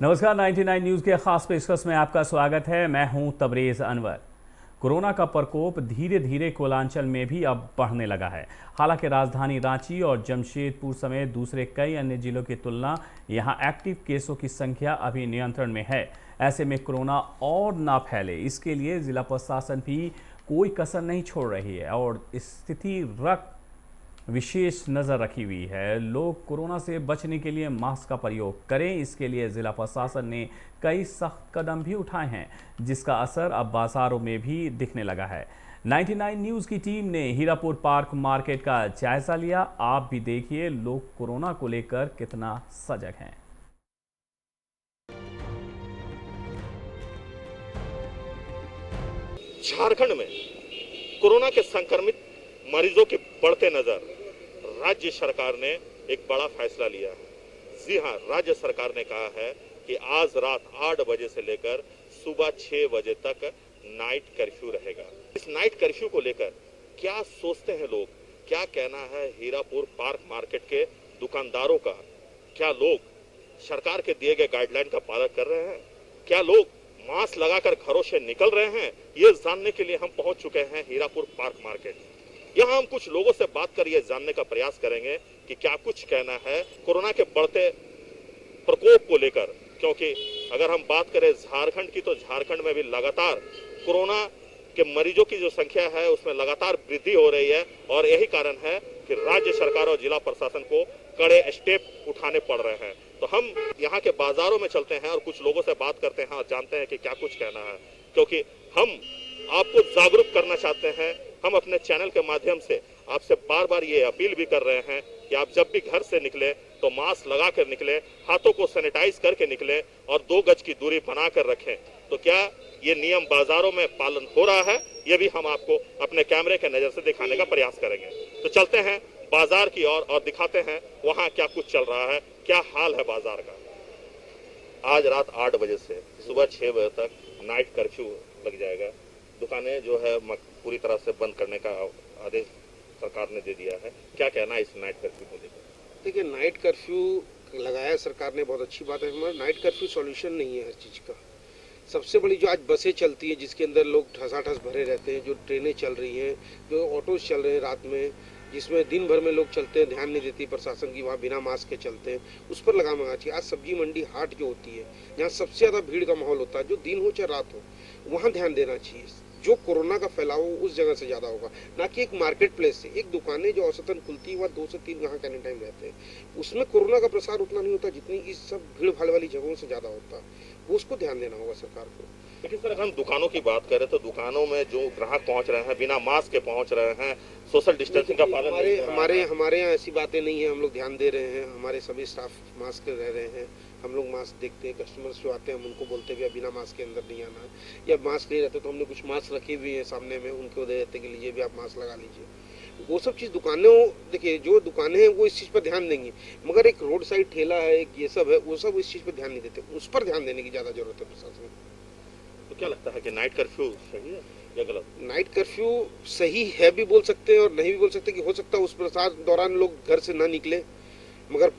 नमस्कार, 99 न्यूज़ के खास पेशकश में आपका स्वागत है। मैं हूं तबरेज़ अनवर। कोरोना का प्रकोप धीरे धीरे कोलांचल में भी अब बढ़ने लगा है। हालांकि राजधानी रांची और जमशेदपुर समेत दूसरे कई अन्य जिलों की तुलना यहां एक्टिव केसों की संख्या अभी नियंत्रण में है। ऐसे में कोरोना और ना फैले, इसके लिए जिला प्रशासन भी कोई कसर नहीं छोड़ रही है और स्थिति रख विशेष नज़र रखी हुई है। लोग कोरोना से बचने के लिए मास्क का प्रयोग करें, इसके लिए जिला प्रशासन ने कई सख्त कदम भी उठाए हैं, जिसका असर अब बाजारों में भी दिखने लगा है। 99 न्यूज़ की टीम ने हीरापुर पार्क मार्केट का जायजा लिया। आप भी देखिए लोग कोरोना को लेकर कितना सजग हैं। झारखंड में कोरोना के संक्रमित मरीजों के बढ़ते नजर राज्य सरकार ने एक बड़ा फैसला लिया है। जी हां, राज्य सरकार ने कहा है कि आज रात 8 बजे से लेकर सुबह 6 बजे तक नाइट कर्फ्यू रहेगा। इस नाइट कर्फ्यू को लेकर क्या सोचते हैं लोग, क्या कहना है हीरापुर पार्क मार्केट के दुकानदारों का? क्या लोग सरकार के दिए गए गाइडलाइन का पालन कर रहे हैं? क्या लोग मास्क लगाकर घरों से निकल रहे हैं? ये जानने के लिए हम पहुंच चुके हैं हीरापुर पार्क मार्केट। यहाँ हम कुछ लोगों से बात कर ये जानने का प्रयास करेंगे कि क्या कुछ कहना है कोरोना के बढ़ते प्रकोप को लेकर, क्योंकि अगर हम बात करें झारखंड की तो झारखंड में भी लगातार कोरोना के मरीजों की जो संख्या है उसमें लगातार वृद्धि हो रही है और यही कारण है कि राज्य सरकार और जिला प्रशासन को कड़े स्टेप उठाने पड़ रहे हैं। तो हम यहाँ के बाजारों में चलते हैं और कुछ लोगों से बात करते हैं और जानते हैं कि क्या कुछ कहना है, क्योंकि हम आपको जागरूक करना चाहते हैं। हम अपने चैनल के माध्यम से आपसे बार बार ये अपील भी कर रहे हैं कि आप जब भी घर से निकले तो मास्क लगा कर निकले, हाथों को सैनिटाइज करके निकले और 2 गज की दूरी बना कर रखें। तो क्या ये नियम बाजारों में पालन हो रहा है, ये भी हम आपको अपने कैमरे के नजर से दिखाने का प्रयास करेंगे। तो चलते हैं बाजार की ओर और दिखाते हैं वहां क्या कुछ चल रहा है, क्या हाल है बाजार का। आज रात 8 बजे से सुबह 6 बजे तक नाइट कर्फ्यू लग जाएगा। दुकानें जो है पूरी तरह से बंद करने का आदेश सरकार ने दे दिया है। क्या कहना है इस नाइट कर्फ्यू को लेकर? देखिए, नाइट कर्फ्यू लगाया सरकार ने, बहुत अच्छी बात है। हमारा नाइट कर्फ्यू सॉल्यूशन नहीं है हर चीज़ का। सबसे बड़ी जो आज बसें चलती है जिसके अंदर लोग ठसाठस भरे रहते हैं, जो ट्रेनें चल रही हैं, जो ऑटोज चल रहे हैं रात में, जिसमें दिन भर में लोग चलते हैं, ध्यान नहीं देती प्रशासन की, वहाँ बिना मास्क के चलते हैं, उस पर लगाम लगाना चाहिए। आज सब्जी मंडी हाट जो होती है, जहाँ सबसे ज़्यादा भीड़ का माहौल होता है, जो दिन हो चाहे रात हो, वहाँ ध्यान देना चाहिए। जो कोरोना का फैलाव उस जगह से ज़्यादा होगा, ना कि एक मार्केट प्लेस से। एक दुकानें जो औसतन खुलती है वहाँ 2 से 3 घंटे कैनी टाइम रहते हैं, उसमें कोरोना का प्रसार उतना नहीं होता जितनी इस सब भीड़ भाड़ वाली जगहों से ज़्यादा होता है। वो उसको ध्यान देना होगा सरकार को। लेकिन सर, अगर हम दुकानों की बात करें तो दुकानों में जो ग्राहक पहुंच रहे हैं बिना मास्क के पहुंच रहे हैं, सोशल डिस्टेंसिंग का पालन हमारे यहाँ ऐसी बातें नहीं है। हम लोग ध्यान दे रहे हैं, हमारे सभी स्टाफ मास्क रह रहे हैं। हम लोग मास्क देखते हैं, कस्टमर्स जो आते हैं हम उनको बोलते हैं बिना मास्क के अंदर नहीं आना है, या मास्क नहीं रहते तो हमने कुछ मास्क रखे हुए हैं सामने में, उनको दे देते कि लीजिए भी आप मास्क लगा लीजिए। वो सब चीज़ दुकानों, देखिए जो दुकानें हैं वो इस चीज़ पर ध्यान देंगी, मगर एक रोड साइड ठेला है, एक ये सब है, वो सब इस चीज़ पर ध्यान नहीं देते। उस पर ध्यान देने की ज़्यादा जरूरत है प्रशासन को। तो क्या लगता है कि नाइट कर्फ्यू सही है या गलत? नाइट कर्फ्यू सही है भी बोल सकते हैं और नहीं भी बोल सकते, कि हो सकता है उस प्रसाद दौरान लोग घर से ना निकले, मगर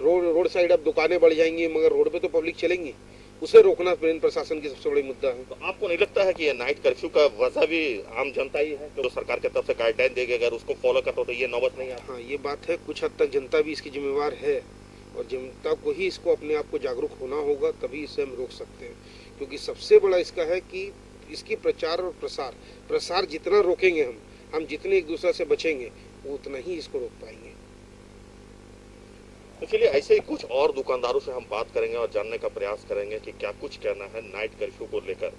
रोड साइड अब दुकानें बढ़ जाएंगी, मगर रोड पे तो पब्लिक चलेंगी, उसे रोकना प्रशासन की सबसे बड़ी मुद्दा है। तो आपको नहीं लगता है कि ये नाइट कर्फ्यू का वजह भी आम जनता ही है, जो सरकार की तरफ से गाइडलाइन दी गई, अगर उसको फॉलो करता हो तो ये नौबत नहीं आती? हाँ, ये बात है। कुछ हद तक जनता भी इसकी जिम्मेवार है और जनता को ही इसको अपने आप को जागरूक होना होगा, तभी इसे हम रोक सकते हैं। क्योंकि सबसे बड़ा इसका है कि इसकी प्रचार और प्रसार जितना रोकेंगे हम जितने एक दूसरे से बचेंगे, वो उतना ही इसको रोक पाएंगे। तो चलिए ऐसे ही कुछ और दुकानदारों से हम बात करेंगे और जानने का प्रयास करेंगे कि क्या कुछ कहना है नाइट कर्फ्यू को लेकर,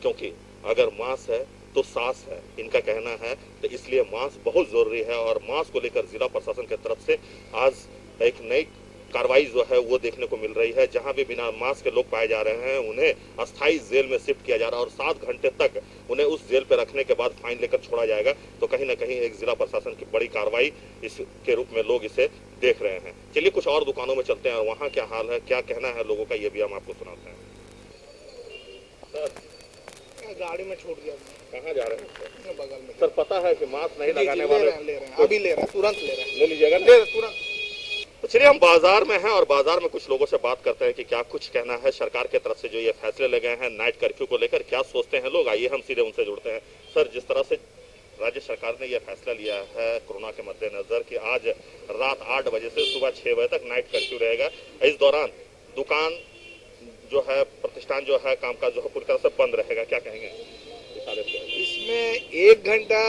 क्योंकि अगर मास्क है तो सांस है, इनका कहना है। तो इसलिए मास्क बहुत जरूरी है और मास्क को लेकर जिला प्रशासन की तरफ से आज एक नई कार्रवाई जो है वो देखने को मिल रही है। जहां भी बिना मास्क के लोग पाए जा रहे हैं उन्हें अस्थायी जेल में शिफ्ट किया जा रहा है और 7 घंटे तक उन्हें उस जेल पर रखने के बाद फाइन लेकर छोड़ा जाएगा। तो कहीं ना कहीं एक जिला प्रशासन की बड़ी कार्रवाई इसके रूप में लोग इसे देख रहे हैं। चलिए कुछ और दुकानों में चलते हैं और वहाँ क्या हाल है, क्या कहना है लोगों का, ये भी हम आपको सुनाते हैं। सर, गाड़ी में छोड़ दिया। कहाँ जा रहे हैं? बगल में। सर, पता है कि मास्क नहीं लगाने वाले ले रहे हैं, अभी ले रहे हैं, तुरंत ले रहे हैं। ले लीजिएगा, तुरंत। तो चलिए हम बाजार में हैं और बाजार में कुछ लोगों से बात करते हैं कि क्या कुछ कहना है सरकार के तरफ से जो ये फैसले लगे हैं नाइट कर्फ्यू को लेकर, क्या सोचते हैं लोग। आइए हम सीधे उनसे जुड़ते हैं। सर, जिस तरह से राज्य सरकार ने यह फैसला लिया है कोरोना के मद्देनजर कि आज रात 8 बजे से सुबह 6 बजे तक नाइट कर्फ्यू रहेगा, इस दौरान दुकान जो है, प्रतिष्ठान जो है, कामकाज जो है पूरी तरह से बंद रहेगा, क्या कहेंगे? इसमें 1 घंटा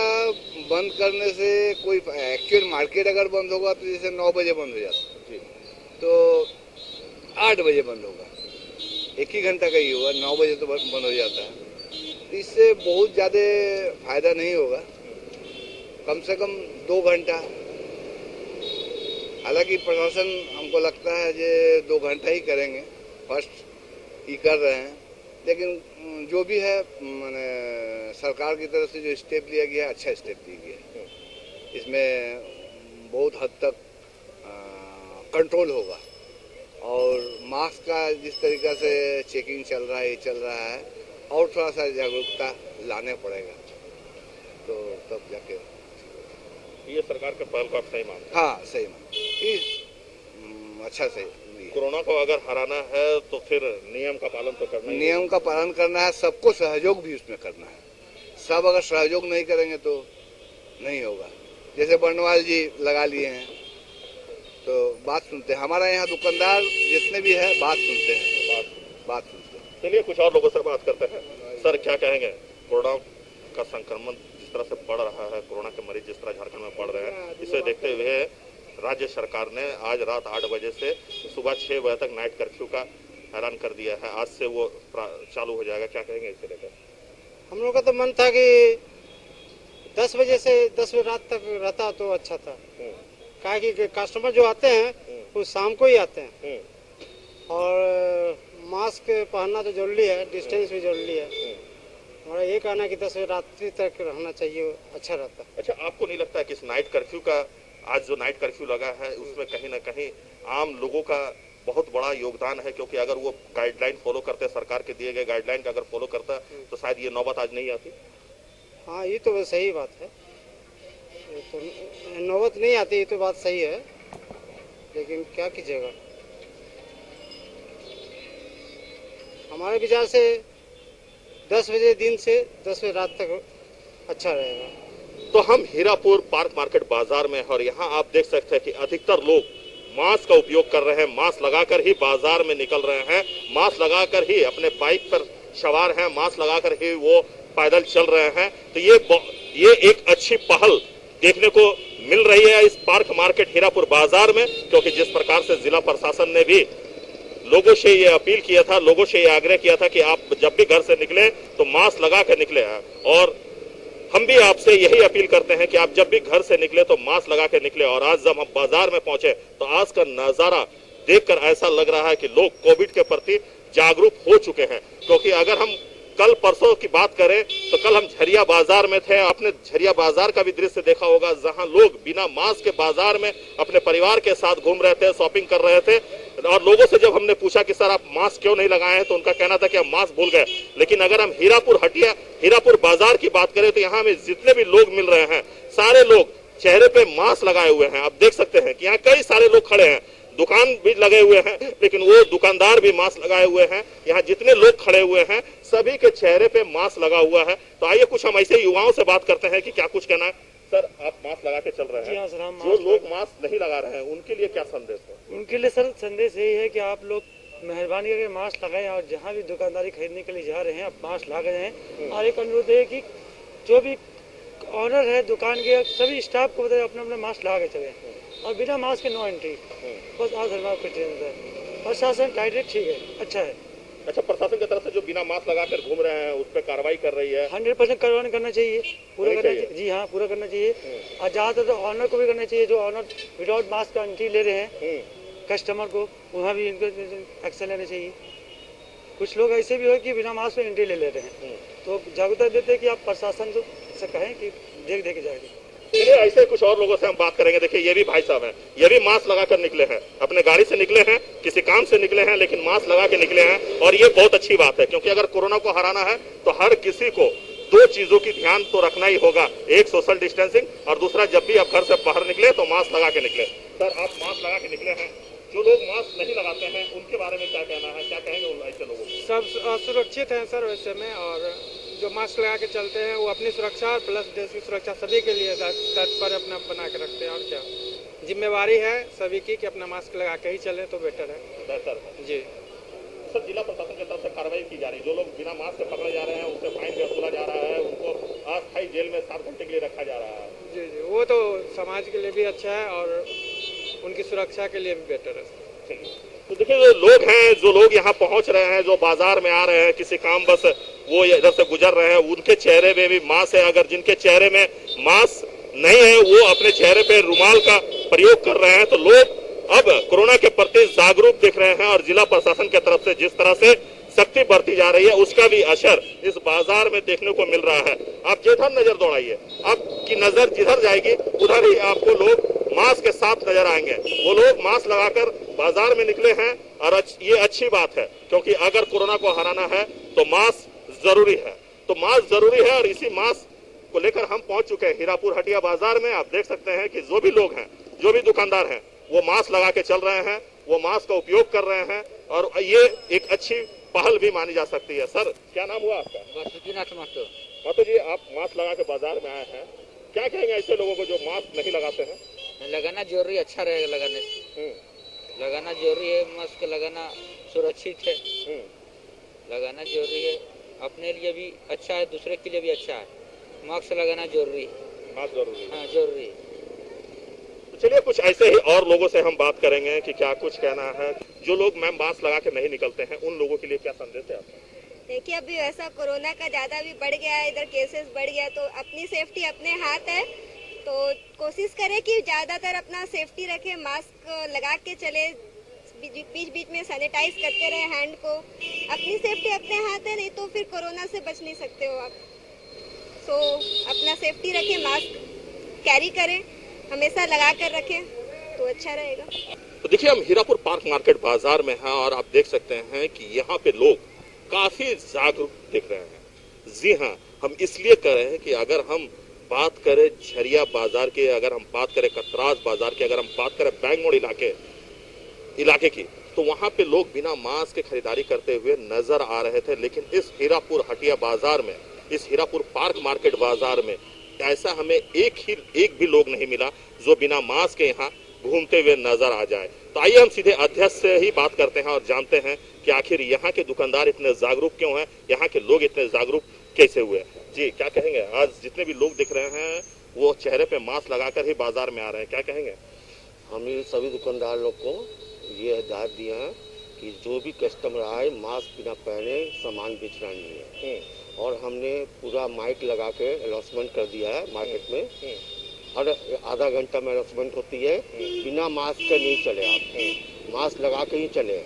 बंद करने से कोई एक्चुअल मार्केट अगर बंद होगा तो जैसे 9 बजे बंद हो जाता है तो 8 बजे बंद होगा, 1 ही घंटा का ही होगा, 9 बजे तो बंद हो जाता है। तो इससे बहुत ज़्यादा फायदा नहीं होगा, कम से कम 2 घंटा। हालांकि प्रशासन हमको लगता है कि 2 घंटा ही करेंगे, फर्स्ट ही कर रहे हैं, लेकिन जो भी है मैंने सरकार की तरफ से जो स्टेप लिया गया है अच्छा स्टेप लिया गया है। इसमें बहुत हद तक कंट्रोल होगा और मास्क का जिस तरीका से चेकिंग चल रहा है, ये चल रहा है, और थोड़ा सा जागरूकता लाने पड़ेगा तो तब जाके ये सरकार के पहल को आप सही मानते हैं? हाँ, सही मान, अच्छा सही। कोरोना को अगर हराना है तो फिर नियम का पालन तो करना है। नियम का पालन करना है, सबको सहयोग भी उसमें करना है। सब अगर सहयोग नहीं करेंगे तो नहीं होगा। जैसे बर्नवाल जी लगा लिए हैं तो बात सुनते हैं, हमारा यहाँ दुकानदार जितने भी है बात सुनते हैं, बात सुनते हैं। चलिए कुछ और लोगों से बात करते हैं। सर, क्या कहेंगे? कोरोना का संक्रमण जिस तरह से बढ़ रहा है, कोरोना के मरीज जिस तरह झारखंड में बढ़ रहे हैं, इसे देखते हुए राज्य सरकार ने आज रात 8 बजे से सुबह 6 बजे तक नाइट कर्फ्यू का ऐलान कर दिया है। आज से वो चालू हो जाएगा, क्या कहेंगे इसे लेकर? हम लोग का तो मन था कि 10 बजे से 10 बजे रात तक रहता तो अच्छा था, काहे कि कस्टमर जो आते हैं वो शाम को ही आते हैं और मास्क पहनना तो जरूरी है, डिस्टेंस भी जरूरी है। हमारा ये कहना है कि 10 बजे रात्रि तक रहना चाहिए, अच्छा रहता। अच्छा, आपको नहीं लगता है कि इस नाइट कर्फ्यू का, आज जो नाइट कर्फ्यू लगा है, उसमें कहीं ना कहीं आम लोगों का बहुत बड़ा योगदान है? क्योंकि अगर वो गाइडलाइन फॉलो करते, सरकार के दिए गए गाइडलाइन का अगर फॉलो करता तो शायद ये नौबत आज नहीं आती। हाँ, ये तो सही बात है, तो नौबत नहीं आती, ये तो बात सही है, लेकिन क्या कीजिएगा। हमारे विचार से 10 बजे दिन से 10 बजे रात तक अच्छा रहेगा। तो हम हीरापुर पार्क मार्केट बाजार में हैं और यहाँ आप देख सकते हैं कि अधिकतर लोग मास्क का उपयोग कर रहे हैं, मास्क लगाकर ही बाजार में निकल रहे हैं, मास्क लगाकर ही अपने बाइक पर सवार हैं, मास्क लगाकर ही वो पैदल चल रहे हैं। तो ये एक अच्छी पहल देखने को मिल रही है इस पार्क मार्केट हीरापुर बाजार में, क्योंकि जिस प्रकार से जिला प्रशासन ने भी लोगों से ये अपील किया था, लोगों से ये आग्रह किया था कि आप जब भी घर से निकले तो मास्क लगा कर निकले, और हम भी आपसे यही अपील करते हैं कि आप जब भी घर से निकले तो मास्क लगा के निकले। और आज जब हम बाजार में पहुंचे तो आज का नजारा देखकर ऐसा लग रहा है कि लोग कोविड के प्रति जागरूक हो चुके हैं। क्योंकि अगर हम कल परसों की बात करें तो कल हम झरिया बाजार में थे, आपने झरिया बाजार का भी दृश्य देखा होगा, जहां लोग बिना मास्क के बाजार में अपने परिवार के साथ घूम रहे थे, शॉपिंग कर रहे थे। और लोगों से जब हमने पूछा कि सर आप मास्क क्यों नहीं लगाए हैं, तो उनका कहना था कि हम मास्क भूल गए। लेकिन अगर हम हीरापुर बाजार की बात करें तो यहाँ में जितने भी लोग मिल रहे हैं, सारे लोग चेहरे पे मास्क लगाए हुए हैं। आप देख सकते हैं कि यहाँ कई सारे लोग खड़े हैं, दुकान भी लगे हुए हैं, लेकिन वो दुकानदार भी मास्क लगाए हुए हैं। यहाँ जितने लोग खड़े हुए हैं सभी के चेहरे पे मास्क लगा हुआ है। तो आइए कुछ हम ऐसे युवाओं से बात करते हैं कि क्या कुछ कहना है। सर, आप मास्क लगा के चल रहे हैं, जो लोग मास्क नहीं लगा रहे हैं उनके लिए क्या संदेश है? उनके लिए सर संदेश यही है कि आप लोग मेहरबानी करके मास्क लगाएं और जहाँ भी दुकानदारी खरीदने के लिए जा रहे हैं आप मास्क लगा जाएं। और एक अनुरोध है कि जो भी ऑनर है दुकान के सभी स्टाफ को बताए अपने अपने मास्क लगा के चले और बिना मास्क के नो एंट्री। बस आज हमारा ट्रेन है, प्रशासन टाइट ठीक है, अच्छा है। अच्छा, प्रशासन की तरफ से जो बिना मास्क लगाकर घूम रहे हैं उस पर कार्रवाई कर रही है? 100% कार्रवाई करना चाहिए, पूरा करना चाहिए। जी हाँ, पूरा करना चाहिए। और जहाँ तक ऑनर को भी करना चाहिए, जो ऑनर विदाउट मास्क का एंट्री ले रहे हैं कस्टमर को, वहाँ भी इनको एक्शन लेना चाहिए। कुछ लोग ऐसे भी हो कि बिना मास्क में एंट्री ले रहे हैं, तो जागरूकता देते हैं कि आप प्रशासन से कहें कि देख जाएगी। चलिए ऐसे कुछ और लोगों से हम बात करेंगे। देखिए ये भी भाई साहब हैं, ये भी मास्क लगाकर निकले हैं, अपने गाड़ी से निकले हैं, किसी काम से निकले हैं, लेकिन मास्क लगा के निकले हैं। और ये बहुत अच्छी बात है, क्योंकि अगर कोरोना को हराना है तो हर किसी को दो चीजों की ध्यान तो रखना ही होगा, एक सोशल डिस्टेंसिंग और दूसरा जब भी आप घर से बाहर निकले तो मास्क लगा के निकले। सर, आप मास्क लगा के निकले हैं, जो लोग मास्क नहीं लगाते हैं उनके बारे में क्या कहना है, क्या कहेंगे उन ऐसे लोगों को? सब सुरक्षित हैं सर वैसे में, और जो मास्क लगा के चलते हैं वो अपनी सुरक्षा और प्लस देश की सुरक्षा सभी के लिए तत्पर अपना बना के रखते हैं। और क्या जिम्मेवारी है सभी की कि अपना मास्क लगा के ही चले तो बेटर है। बेहतर है जी सर। जिला प्रशासन की तरफ से कार्रवाई की जा रही है, जो लोग बिना मास्क के पकड़े जा रहे हैं उनसे फाइन वसूला जा रहा है, उनको अस्थायी जेल में 7 घंटे के लिए रखा जा रहा है। जी जी, वो तो समाज के लिए भी अच्छा है और उनकी सुरक्षा के लिए भी बेटर है। तो देखिए, जो लोग हैं, जो लोग यहाँ पहुंच रहे हैं, जो बाजार में आ रहे हैं, किसी काम बस वो इधर से गुजर रहे हैं, उनके चेहरे में भी मास्क है। अगर जिनके चेहरे में मास्क नहीं है वो अपने चेहरे पे रुमाल का प्रयोग कर रहे हैं। तो लोग अब कोरोना के प्रति जागरूक दिख रहे हैं और जिला प्रशासन की तरफ से जिस तरह से सख्ती बरती जा रही है उसका भी असर इस बाजार में देखने को मिल रहा है। आप जिधर नजर दौड़ाइए, आपकी नजर जिधर जाएगी उधर ही आपको लोग मास्क के साथ नजर आएंगे। वो लोग मास्क लगाकर बाजार में निकले हैं और ये अच्छी बात है, क्योंकि अगर कोरोना को हराना है तो मास्क जरूरी है। तो मास्क जरूरी है और इसी मास्क को लेकर हम पहुंच चुके हैं हीरापुर हटिया बाजार में। आप देख सकते हैं कि जो भी लोग हैं, जो भी दुकानदार हैं, वो मास्क लगा के चल रहे हैं, वो मास्क का उपयोग कर रहे हैं और ये एक अच्छी पहल भी मानी जा सकती है। सर, क्या नाम हुआ आपका? मातो जी, आप मास्क लगा के बाजार में आए हैं, क्या कहेंगे ऐसे लोगों को जो मास्क नहीं लगाते हैं? लगाना जरूरी, अच्छा रहेगा लगाने से। लगाना जरूरी है, मास्क लगाना सुरक्षित है, लगाना जरूरी है, अपने लिए भी अच्छा है, दूसरे के लिए भी अच्छा है। मास्क लगाना जरूरी है। मास्क जरूरी है? हाँ जरूरी है। तो चलिए कुछ ऐसे ही और लोगों से हम बात करेंगे कि क्या कुछ कहना है। जो लोग मैम मास्क लगा के नहीं निकलते हैं उन लोगों के लिए क्या संदेश है आपका? देखिए, अभी वैसा कोरोना का ज़्यादा भी बढ़ गया है, इधर केसेस बढ़ गया, तो अपनी सेफ्टी अपने हाथ है। तो कोशिश करें कि ज़्यादातर अपना सेफ्टी रखें, मास्क लगा के चले, बीच बीच में सैनिटाइज करते रहे हैंड को। अपनी सेफ्टी अपने हाथ है, नहीं तो फिर कोरोना से बच नहीं सकते हो आप। सो अपना सेफ्टी रखें, मास्क कैरी करें, हमेशा लगा कर रखें तो अच्छा रहेगा। तो देखिए, हम हीरापुर पार्क मार्केट बाजार में हैं और आप देख सकते हैं कि यहाँ पे लोग काफी जागरूक दिख रहे हैं। जी हाँ, हम इसलिए कह रहे हैं कि अगर हम बात करें झरिया बाजार की, अगर हम बात करें कतरास बाजार की, अगर हम बात करें बैंक मोड़ इलाके की, तो वहां पे लोग बिना मास्क के खरीदारी करते हुए नजर आ रहे थे। लेकिन इस हीरापुर हटिया बाजार में, इस हीरापुर पार्क मार्केट बाजार में ऐसा हमें एक भी लोग नहीं मिला जो बिना मास्क के यहाँ घूमते हुए नजर आ जाए। तो आइए हम सीधे अध्यक्ष से ही बात करते हैं और जानते हैं कि आखिर यहाँ के दुकानदार इतने जागरूक क्यों हैं, यहाँ के लोग इतने जागरूक कैसे हुए। जी, क्या कहेंगे? आज जितने भी लोग दिख रहे हैं वो चेहरे पे मास्क लगाकर ही बाजार में आ रहे हैं, क्या कहेंगे? हम ये सभी दुकानदार लोग को ये हिदायत दिया है कि जो भी कस्टमर आए मास्क बिना पहने सामान बेचना नहीं है। और हमने पूरा माइक लगा के अनाउंसमेंट कर दिया है मार्केट में, हर आधा घंटा में अनाउंसमेंट होती है, बिना मास्क के नहीं चले आप, मास्क लगा के ही चले,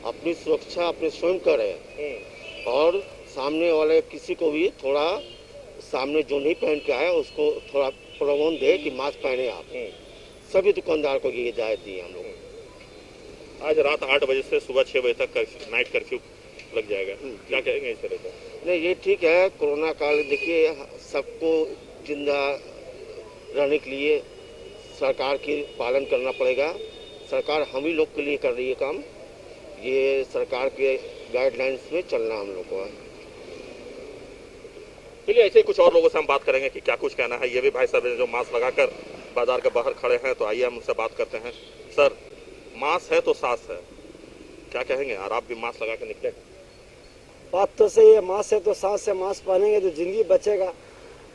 अपनी सुरक्षा अपने स्वयं करें और सामने वाले किसी को भी थोड़ा, सामने जो नहीं पहन के आए उसको थोड़ा प्रबंध दे कि मास्क पहने आप। सभी दुकानदार को ये हिदायत दी है हम लोग। आज रात 8 बजे से सुबह 6 बजे तक नाइट कर्फ्यू लग जाएगा, क्या कहेंगे इस तरह का? नहीं, ये ठीक है। कोरोना काल देखिए, सबको जिंदा रहने के लिए सरकार की पालन करना पड़ेगा। सरकार हम ही लोग के लिए कर रही है काम, ये सरकार के गाइडलाइंस में चलना हम लोग को है। चलिए ऐसे ही कुछ और लोगों से हम बात करेंगे कि क्या कुछ कहना है। ये भी भाई साहब जो मास्क लगाकर बाजार के बाहर खड़े हैं, तो आइए हम उनसे बात करते हैं। सर, मास्क है तो सांस है, क्या कहेंगे? और आप भी मास्क लगा के निकले? बात तो सही है, मास्क है तो सांस है, मास्क पहनेंगे तो जिंदगी बचेगा।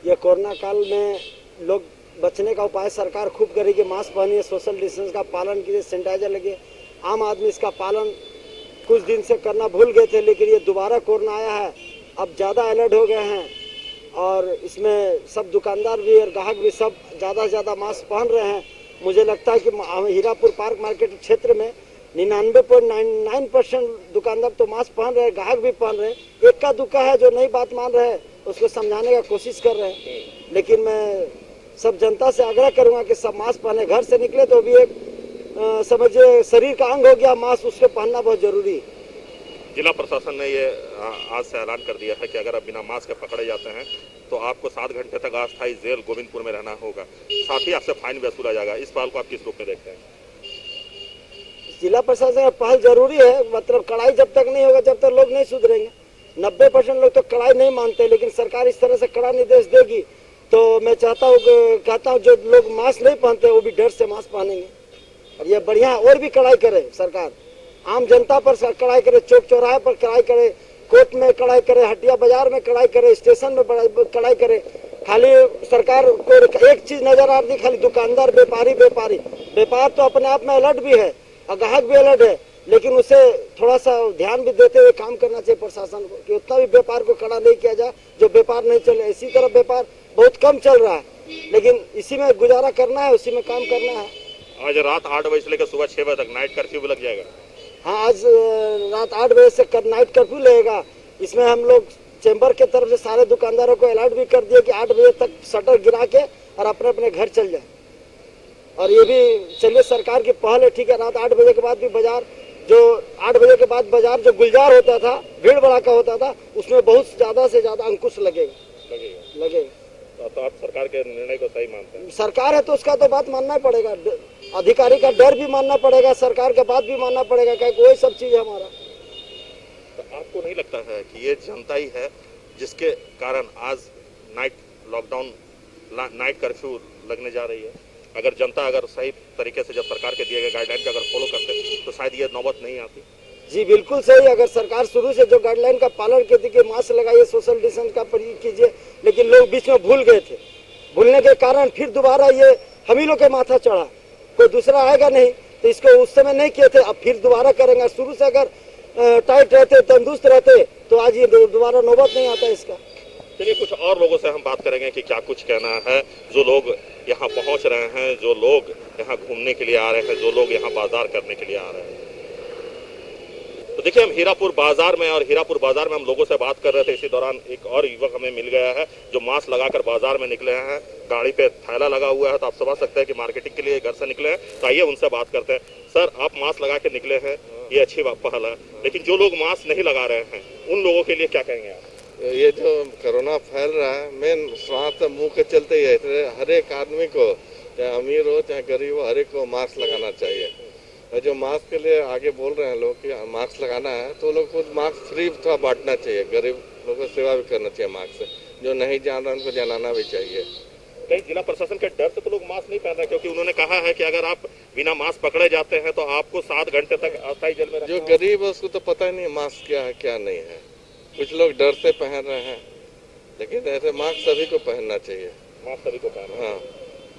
ये कोरोना काल में लोग बचने का उपाय सरकार खूब करेगी, मास्क पहनिए, सोशल डिस्टेंस का पालन कीजिए, सैनिटाइजर लगे। आम आदमी इसका पालन कुछ दिन से करना भूल गए थे, लेकिन ये दोबारा कोरोना आया है, अब ज़्यादा अलर्ट हो गए हैं और इसमें सब दुकानदार भी और ग्राहक भी सब ज़्यादा से ज़्यादा मास्क पहन रहे हैं। मुझे लगता है कि हीरापुर पार्क मार्केट क्षेत्र में 99.99% दुकानदार तो मास्क पहन रहे हैं, ग्राहक भी पहन रहे हैं। एक का दुक्का है जो नई बात मान रहे हैं, उसको समझाने का कोशिश कर रहे हैं। लेकिन मैं सब जनता से आग्रह करूंगा कि सब मास्क पहने। घर से निकले तो भी एक समझिए शरीर का अंग हो गया मास्क, उसको पहनना बहुत जरूरी है। जिला प्रशासन ने ये आज से ऐलान कर दिया है कि अगर आप बिना मास्क के पकड़े जाते हैं तो आपको 7 घंटे तक अस्थायी जेल गोविंदपुर में रहना होगा, साथ ही आपसे फाइन वसूला जाएगा। इस पहल को आप किस रूप में देखते हैं? जिला प्रशासन का पहल जरूरी है, मतलब कड़ाई जब तक नहीं होगा जब तक लोग नहीं सुधरेंगे। 90% लोग तो कड़ाई नहीं मानते, लेकिन सरकार इस तरह से कड़ा निर्देश देगी तो मैं कहता हूँ जो लोग मास्क नहीं पहनते वो भी डर से मास्क पहनेंगे। और ये बढ़िया और भी कड़ाई करे सरकार, आम जनता पर कड़ाई करे, चौक चौराहे पर कड़ाई करे, कोर्ट में कड़ाई करे, हटिया बाजार में कड़ाई करे, स्टेशन में कड़ाई करे। खाली सरकार को एक चीज नजर आ रही, खाली दुकानदार व्यापार तो अपने आप में अलर्ट भी है और ग्राहक भी अलर्ट है, लेकिन उसे थोड़ा सा ध्यान भी देते हुए काम करना चाहिए प्रशासन को कि उतना भी व्यापार को कड़ा नहीं किया जाए जो व्यापार नहीं चले। इसी तरह व्यापार बहुत कम चल रहा है, लेकिन इसी में गुजारा करना है, उसी में काम करना है। आज रात 8 बजे से लेकर सुबह 6 बजे तक नाइट कर्फ्यू भी लग जाएगा। हाँ, आज रात 8 बजे से नाइट कर्फ्यू लगेगा। इसमें हम लोग चैम्बर के तरफ से सारे दुकानदारों को अलर्ट भी कर दिया कि 8 बजे तक शटर गिरा के और अपने अपने घर चल जाए। और ये भी चलिए सरकार की पहल है, ठीक है। रात 8 बजे के बाद भी बाजार जो 8 बजे के बाद बाजार जो गुलजार होता था, भीड़ भड़ाका होता था, उसमें बहुत ज्यादा से ज्यादा अंकुश लगेगा। तो आप सरकार के निर्णय को सही मानते हैं? सरकार है तो उसका तो बात मानना ही पड़ेगा, अधिकारी का डर भी मानना पड़ेगा, सरकार का बात भी मानना पड़ेगा, क्योंकि वही सब चीज है हमारा। तो आपको नहीं लगता है कि ये जनता ही है जिसके कारण आज नाइट लॉकडाउन, नाइट कर्फ्यू लगने जा रही है? अगर जनता अगर सही तरीके से जब सरकार के दिए गए गाइडलाइन का अगर फॉलो करते तो शायद ये नौबत नहीं आती। जी बिल्कुल सही, अगर सरकार शुरू से जो गाइडलाइन का पालन करती कि मास्क लगाइए, सोशल डिस्टेंस का प्रयोग कीजिए, लेकिन लोग बीच में भूल गए थे। भूलने के कारण फिर दोबारा ये हम ही लोग के माथा चढ़ा, कोई दूसरा आएगा नहीं, तो इसको उस समय नहीं किए थे, अब फिर दोबारा करेंगे। शुरू से अगर टाइट रहते, तंदुरुस्त रहते तो आज ये दोबारा नौबत नहीं आता इसका। चलिए कुछ और लोगों से हम बात करेंगे कि क्या कुछ कहना है, जो लोग यहाँ पहुँच रहे हैं, जो लोग यहाँ घूमने के लिए आ रहे हैं, जो लोग यहाँ बाजार करने के लिए आ रहे हैं। तो देखिए हम हीरापुर बाजार में हम लोगों से बात कर रहे थे। इसी दौरान एक और युवक हमें मिल गया है जो मास्क लगाकर बाजार में निकले हैं, गाड़ी पे थैला लगा हुआ है, तो आप समझ सकते हैं कि मार्केटिंग के लिए घर से निकले हैं। तो आइए उनसे बात करते हैं। सर, आप मास्क लगा के निकले हैं, ये अच्छी पहल है, लेकिन जो लोग मास्क नहीं लगा रहे हैं उन लोगों के लिए क्या कहेंगे आप? ये जो कोरोना फैल रहा है, मेन स्वास्थ्य तो मुंह के चलते ही है। हर एक आदमी को, चाहे अमीर हो चाहे गरीब हो, हर एक को मास्क लगाना चाहिए। और जो मास्क के लिए आगे बोल रहे हैं लोग कि मास्क लगाना है, तो लोग खुद मास्क फ्री थोड़ा बांटना चाहिए, गरीब लोगों को सेवा भी करना चाहिए मास्क से। जो नहीं जान रहा उनको जनाना भी चाहिए। कहीं जिला प्रशासन के डर से तो लोग मास्क नहीं पहन रहे, क्योंकि उन्होंने कहा है कि अगर आप बिना मास्क पकड़े जाते हैं तो आपको 7 घंटे तक अस्थायी जेल में। जो गरीब है उसको तो पता ही नहीं मास्क क्या है क्या नहीं है। कुछ लोग डर से पहन रहे हैं, लेकिन ऐसे मास्क सभी को पहनना चाहिए। मास्क सभी को पहनना, हाँ,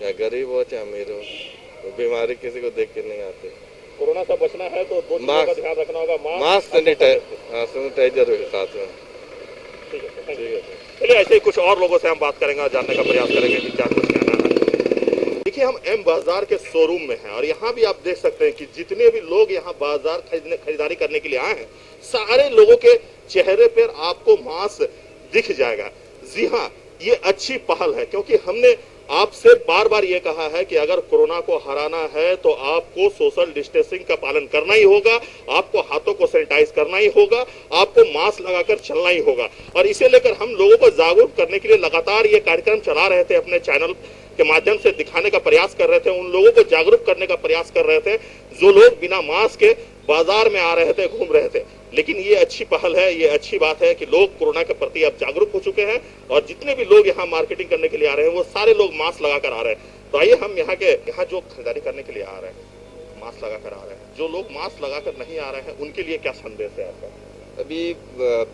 चाहे गरीब हो चाहे अमीर हो, तो बीमारी किसी को देख के नहीं आती। कोरोना से बचना है तो 2 चीजों का ध्यान रखना होगा, मास्क सैनिटाइजर के साथ में। ठीक है। चलिए ऐसे ही कुछ और लोगों से हम बात करेंगे और जानने का प्रयास करेंगे कि क्या कुछ कहना है। देखिए हम एम बाजार के शोरूम में हैं और यहाँ भी आप देख सकते हैं कि जितने भी लोग यहाँ बाजार खरीदारी करने के लिए आए हैं, सारे लोगों के चेहरे पर आपको मास्क दिख जाएगा। जी हाँ, ये अच्छी पहल है, क्योंकि हमने आपसे बार बार ये कहा है कि अगर कोरोना को हराना है तो आपको सोशल डिस्टेंसिंग का पालन करना ही होगा, आपको हाथों को सैनिटाइज करना ही होगा, आपको मास्क लगाकर चलना ही होगा। और इसे लेकर हम लोगों को जागरूक करने के लिए लगातार ये कार्यक्रम चला रहे थे, अपने चैनल के माध्यम से दिखाने का प्रयास कर रहे थे, उन लोगों को जागरूक करने का प्रयास कर रहे थे जो लोग बिना मास्क के बाजार में आ रहे थे, घूम रहे थे। लेकिन ये अच्छी पहल है, ये अच्छी बात है कि लोग कोरोना के प्रति अब जागरूक हो चुके हैं और जितने भी लोग यहाँ मार्केटिंग करने के लिए आ रहे हैं वो सारे लोग मास्क लगाकर आ रहे हैं। तो आइए हम यहाँ जो खरीदारी करने के लिए आ रहे हैं मास्क लगाकर आ रहे हैं, जो लोग मास्क लगाकर नहीं आ रहे हैं उनके लिए क्या संदेश है आपका? अभी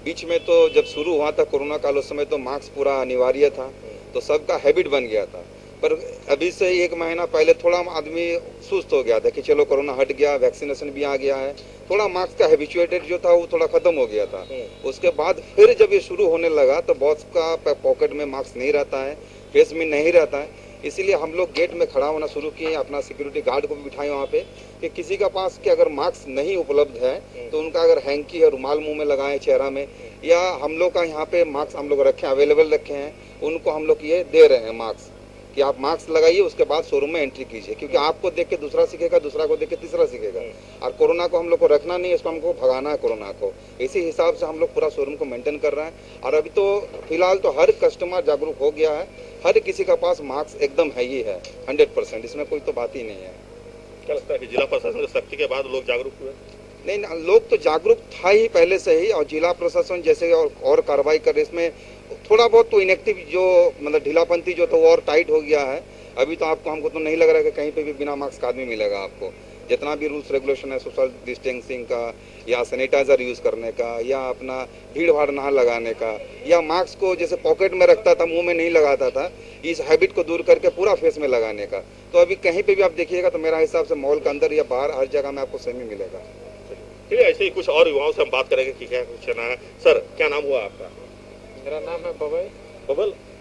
बीच में तो जब शुरू हुआ था कोरोना काल, उस समय तो मास्क पूरा अनिवार्य था, तो सबका हैबिट बन गया था। पर अभी से 1 महीना पहले थोड़ा आदमी सुस्त हो गया था कि चलो कोरोना हट गया, वैक्सीनेशन भी आ गया है, थोड़ा मास्क का हैबिचुएटेड जो था वो थोड़ा खत्म हो गया था। उसके बाद फिर जब ये शुरू होने लगा तो बहुत का पॉकेट में मास्क नहीं रहता है, फेस में नहीं रहता है, इसीलिए हम लोग गेट में खड़ा होना शुरू किए, अपना सिक्योरिटी गार्ड को भी बिठाए वहाँ पे कि किसी का पास के अगर मास्क नहीं उपलब्ध है तो उनका अगर हैंकी है, रुमाल मुंह में लगाएं चेहरा में, या हम लोग का यहाँ पे मास्क हम लोग रखे अवेलेबल रखे हैं, उनको हम लोग ये दे रहे हैं मास्क। कि आप मास्क लगाइए, उसके बाद शोरूम में एंट्री कीजिए, क्योंकि आपको देख के दूसरा सीखेगा, दूसरा को देख के तीसरा सीखेगा। और कोरोना को हम लोग को रखना नहीं है, इसको हमको भगाना है कोरोना को। इसी हिसाब से हम लोग पूरा शोरूम को मेंटेन कर रहे हैं। और अभी तो फिलहाल तो हर कस्टमर जागरूक हो गया है, हर किसी के पास मास्क एकदम है ही है 100%, इसमें कोई तो बात ही नहीं है। क्या लगता है कि जिला प्रशासन की सख्ती के बाद लोग जागरूक हुए? नहीं, लोग तो जागरूक था ही पहले से ही, और जिला प्रशासन जैसे और कार्रवाई करे, इसमें थोड़ा बहुत तो इनएक्टिव जो मतलब ढीलापंथी जो तो वो और टाइट हो गया है। अभी तो हमको तो नहीं लग रहा है कि कहीं पे भी बिना मास्क का आदमी मिलेगा आपको। जितना भी रूल्स रेगुलेशन है सोशल डिस्टेंसिंग का, या सैनिटाइजर यूज करने का, या अपना भीड़ भाड़ ना लगाने का, या मास्क को जैसे पॉकेट में रखता था, मुंह में नहीं लगाता था, इस हैबिट को दूर करके पूरा फेस में लगाने का। तो अभी कहीं पे भी आप देखिएगा तो मेरा हिसाब से मॉल के अंदर या बाहर हर जगह में आपको सेमी मिलेगा। चलिए ऐसे ही कुछ और युवाओं से हम बात करेंगे कि क्या कुछ ना है। सर, क्या नाम हुआ आपका? मेरा नाम है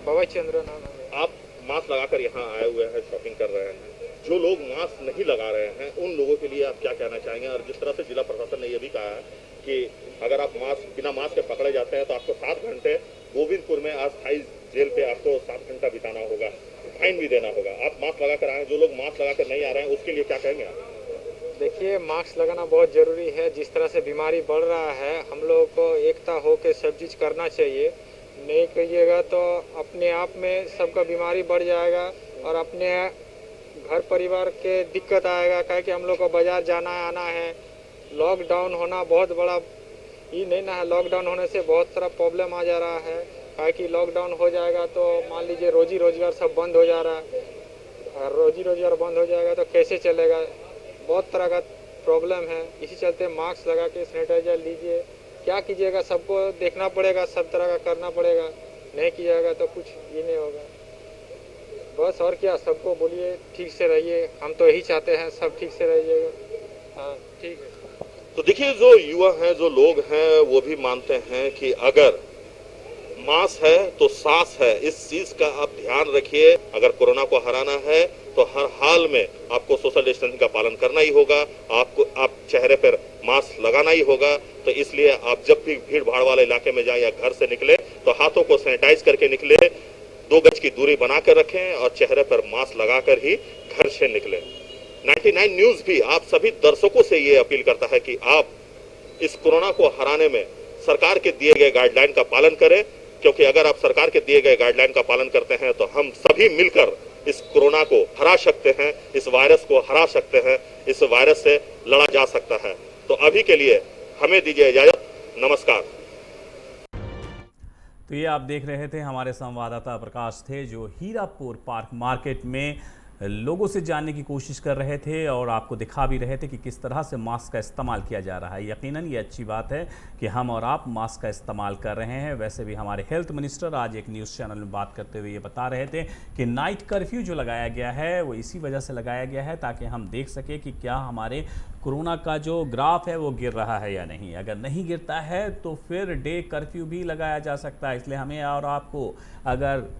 बबई चंद्र नाम है। आप मास्क लगाकर यहाँ आए हुए हैं, शॉपिंग कर रहे हैं। जो लोग मास्क नहीं लगा रहे हैं उन लोगों के लिए आप क्या कहना चाहेंगे? और जिस तरह से जिला प्रशासन ने यह भी कहा है कि अगर आप बिना मास्क के पकड़े जाते हैं तो आपको 7 घंटे गोविंदपुर में अस्थायी जेल पे आपको 7 घंटा बिताना होगा, फाइन भी देना होगा। आप मास्क लगाकर आए, जो लोग मास्क लगाकर नहीं आ रहे हैं उसके लिए क्या कहेंगे आप? देखिए, मास्क लगाना बहुत ज़रूरी है। जिस तरह से बीमारी बढ़ रहा है, हम लोगों को एकता होकर सब चीज़ करना चाहिए। नहीं करिएगा तो अपने आप में सबका बीमारी बढ़ जाएगा और अपने घर परिवार के दिक्कत आएगा। क्या कि हम लोग को बाज़ार जाना आना है, लॉकडाउन होना बहुत बड़ा ये नहीं ना है। लॉकडाउन होने से बहुत सारा प्रॉब्लम आ जा रहा है। क्या कि लॉकडाउन हो जाएगा तो मान लीजिए रोजी रोजगार सब बंद हो जा रहा है, और रोजी रोजगार बंद हो जाएगा तो कैसे चलेगा? बहुत तरह का प्रॉब्लम है। इसी चलते मास्क लगा के सैनिटाइजर लीजिए। क्या कीजिएगा, सबको देखना पड़ेगा, सब तरह का करना पड़ेगा। नहीं किया तो कुछ ये नहीं होगा। बस और क्या, सबको बोलिए ठीक से रहिए। हम तो यही चाहते हैं सब ठीक से रहिएगा। हाँ, ठीक है। तो देखिए, जो युवा हैं, जो लोग हैं, वो भी मानते हैं कि अगर मास्क है तो सांस है। इस चीज का आप ध्यान रखिए। अगर कोरोना को हराना है तो हर हाल में आपको सोशल डिस्टेंसिंग का पालन करना ही होगा। आप चेहरे पर मास्क लगाना ही होगा। तो इसलिए आप जब भी भीड़ भाड़ वाले इलाके में जाएं या घर से निकले तो हाथों को सैनिटाइज करके निकले, 2 गज की दूरी बनाकर रखें और चेहरे पर मास्क लगाकर ही घर से निकले। 99 न्यूज भी आप सभी दर्शकों से ये अपील करता है कि आप इस कोरोना को हराने में सरकार के दिए गए गाइडलाइन का पालन करें, क्योंकि अगर आप सरकार के दिए गए गाइडलाइन का पालन करते हैं तो हम सभी मिलकर इस कोरोना को हरा सकते हैं, इस वायरस को हरा सकते हैं, इस वायरस से लड़ा जा सकता है। तो अभी के लिए हमें दीजिए इजाजत। नमस्कार। तो ये आप देख रहे थे, हमारे संवाददाता प्रकाश थे जो हीरापुर पार्क मार्केट में लोगों से जानने की कोशिश कर रहे थे और आपको दिखा भी रहे थे कि किस तरह से मास्क का इस्तेमाल किया जा रहा है। यकीनन ये अच्छी बात है कि हम और आप मास्क का इस्तेमाल कर रहे हैं। वैसे भी हमारे हेल्थ मिनिस्टर आज एक न्यूज़ चैनल में बात करते हुए ये बता रहे थे कि नाइट कर्फ्यू जो लगाया गया है वो इसी वजह से लगाया गया है ताकि हम देख सकें कि क्या हमारे कोरोना का जो ग्राफ है वो गिर रहा है या नहीं। अगर नहीं गिरता है तो फिर डे कर्फ्यू भी लगाया जा सकता है। इसलिए हमें और आपको अगर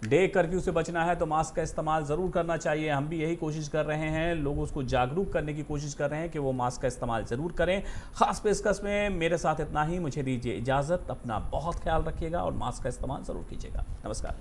डे कर्फ्यू से बचना है तो मास्क का इस्तेमाल ज़रूर करना चाहिए। हम भी यही कोशिश कर रहे हैं, लोगों को जागरूक करने की कोशिश कर रहे हैं कि वो मास्क का इस्तेमाल ज़रूर करें। ख़ास पेशकश में मेरे साथ इतना ही। मुझे दीजिए इजाज़त। अपना बहुत ख्याल रखिएगा और मास्क का इस्तेमाल ज़रूर कीजिएगा। नमस्कार।